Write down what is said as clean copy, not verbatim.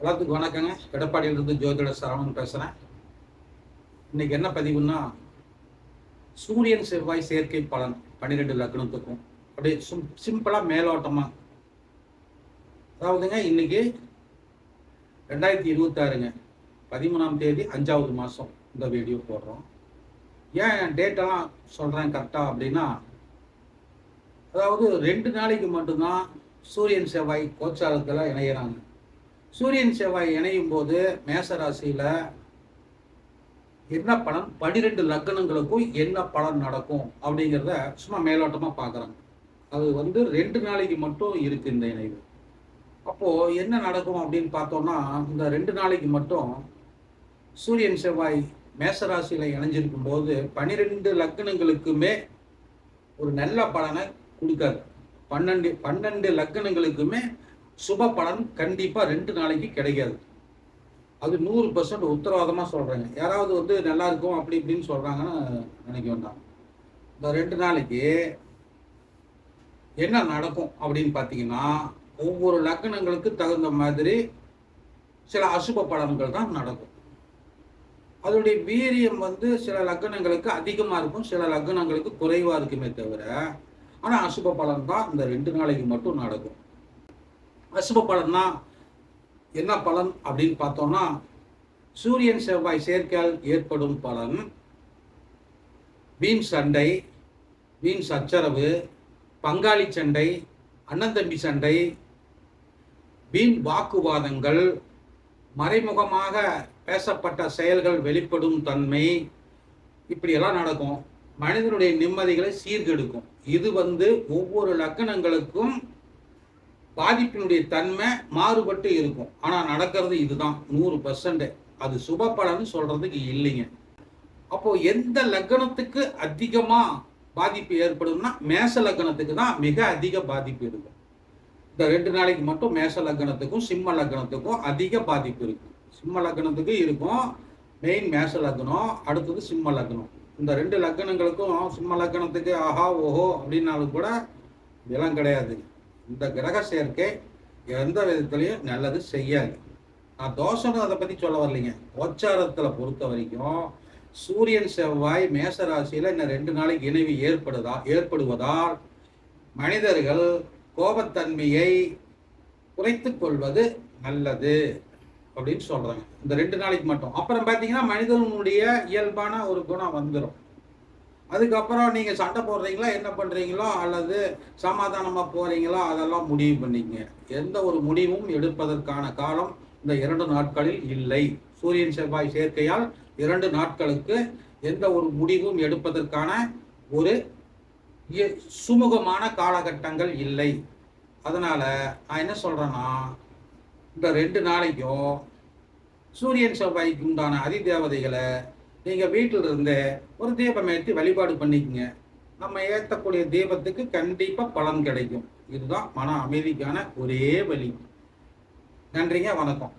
எல்லாத்துக்கும் வணக்கங்க. எடப்பாடியிலிருந்து ஜோதிட சரவணன் பேசுகிறேன். இன்னைக்கு என்ன பதிவுன்னா, சூரியன் செவ்வாய் சேர்க்கை பலன் 12 லக்னத்துக்கும் அப்படியே சிம்பிளாக மேலோட்டமாக. அதாவதுங்க, இன்னைக்கு 2026ங்க 13ஆம் தேதி 5வது மாதம் இந்த வீடியோ போடுறோம். ஏன் டேட்டெல்லாம் சொல்கிறேன் கரெக்டாக அப்படின்னா, அதாவது 2 நாளைக்கு மட்டும்தான் சூரியன் செவ்வாய் கோச்சாரத்தில் இணையிறாங்க. சூரியன் செவ்வாய் இணையும் போது மேசராசியில் என்ன பலன், 12 லக்னங்களுக்கும் என்ன பலன் நடக்கும் அப்படிங்கிறத சும்மா மேலோட்டமாக பார்க்குறாங்க. அது 2 நாளைக்கு மட்டும் இருக்குது இந்த இணைவு. அப்போது என்ன நடக்கும் அப்படின்னு பார்த்தோம்னா, இந்த 2 நாளைக்கு மட்டும் சூரியன் செவ்வாய் மேசராசியில் இணைஞ்சிருக்கும் போது 12 லக்னங்களுக்குமே ஒரு நல்ல பலனை கொடுக்காது. 12 லக்னங்களுக்குமே சுப பலன் கண்டிப்பாக 2 நாளைக்கு கிடைக்காது. அது 100% உத்தரவாதமாக சொல்கிறேங்க. யாராவது நல்லா இருக்கும் அப்படி இப்படின்னு சொல்கிறாங்கன்னு நினைக்க வேண்டாம். இந்த 2 நாளைக்கு என்ன நடக்கும் அப்படின்னு பார்த்தீங்கன்னா, ஒவ்வொரு லக்னங்களுக்கு தகுந்த மாதிரி சில அசுப பலன்கள் தான் நடக்கும். அதனுடைய வீரியம் சில லக்னங்களுக்கு அதிகமாக இருக்கும், சில லக்னங்களுக்கு குறைவாக இருக்குமே தவிர, ஆனால் அசுப பலன் தான் இந்த 2 நாளைக்கு மட்டும் நடக்கும். அசுப பலன்னா என்ன பலன் அப்படின்னு பார்த்தோம்னா, சூரியன் செவ்வாய் சேர்க்கையால் ஏற்படும் பலன் வீண் சண்டை, வீண் சச்சரவு, பங்காளி சண்டை, அண்ணன் தம்பி சண்டை, வீண் வாக்குவாதங்கள், மறைமுகமாக பேசப்பட்ட செயல்கள் வெளிப்படும் தன்மை, இப்படியெல்லாம் நடக்கும். மனிதனுடைய நிம்மதிகளை சீர்கெடுக்கும். இது ஒவ்வொரு லக்னங்களுக்கும் பாதிப்பினுடைய தன்மை மாறுபட்டு இருக்கும். ஆனால் நடக்கிறது இதுதான் 100%. அது சுப பலன்னு சொல்றதுக்கு இல்லைங்க. அப்போ எந்த லக்னத்துக்கு அதிகமாக பாதிப்பு ஏற்படும்னா, மேச லக்னத்துக்கு தான் மிக அதிக பாதிப்பு இருக்கும். இந்த 2 நாளைக்கு மட்டும் மேச லக்னத்துக்கும் சிம்ம லக்னத்துக்கும் அதிக பாதிப்பு இருக்கும். சிம்ம லக்னத்துக்கு இருக்கும், மெயின் மேச லக்னம், அடுத்தது சிம்ம லக்னம். இந்த 2 லக்னங்களுக்கும் சிம்ம லக்னத்துக்கு ஆஹா ஓஹோ அப்படின்னாலும் கூட இதெல்லாம் கிடையாது. இந்த கிரக சேர்க்கை எந்த விதத்துலையும் நல்லது செய்யாது. நான் தோஷம்னு அதை பற்றி சொல்ல வரலைங்க. கோச்சாரத்தில் பொறுத்த வரைக்கும் சூரியன் செவ்வாய் மேசராசியில் இந்த 2 நாளைக்கு இணைவு ஏற்படுவதால் மனிதர்கள் கோபத்தன்மையை குறைத்து கொள்வது நல்லது அப்படின்னு சொல்கிறாங்க. இந்த 2 நாளைக்கு மட்டும். அப்புறம் பார்த்தீங்கன்னா மனிதனுடைய இயல்பான ஒரு குணம் வந்துடும். அதுக்கப்புறம் நீங்கள் சண்டை போடுறீங்களா, என்ன பண்ணுறீங்களோ, அல்லது சமாதானமாக போகிறீங்களோ, அதெல்லாம் முடிவு பண்ணிக்கங்க. எந்த ஒரு முடிவும் எடுப்பதற்கான காலம் இந்த 2 நாட்களில் இல்லை. சூரியன் செவ்வாய் சேர்க்கையால் 2 நாட்களுக்கு எந்த ஒரு முடிவும் எடுப்பதற்கான ஒரு சுமூகமான காலகட்டங்கள் இல்லை. அதனால் நான் என்ன சொல்கிறேன்னா, இந்த 2 நாளைக்கும் சூரியன் செவ்வாய்க்கு உண்டான அதிதேவதைகளை நீங்கள் வீட்டில் இருந்து ஒரு தீபம் ஏற்றி வழிபாடு பண்ணிக்கங்க. நம்ம ஏற்றக்கூடிய தீபத்துக்கு கண்டிப்பாக பலன் கிடைக்கும். இதுதான் மன அமைதிக்கான ஒரே வழி. நன்றிங்க, வணக்கம்.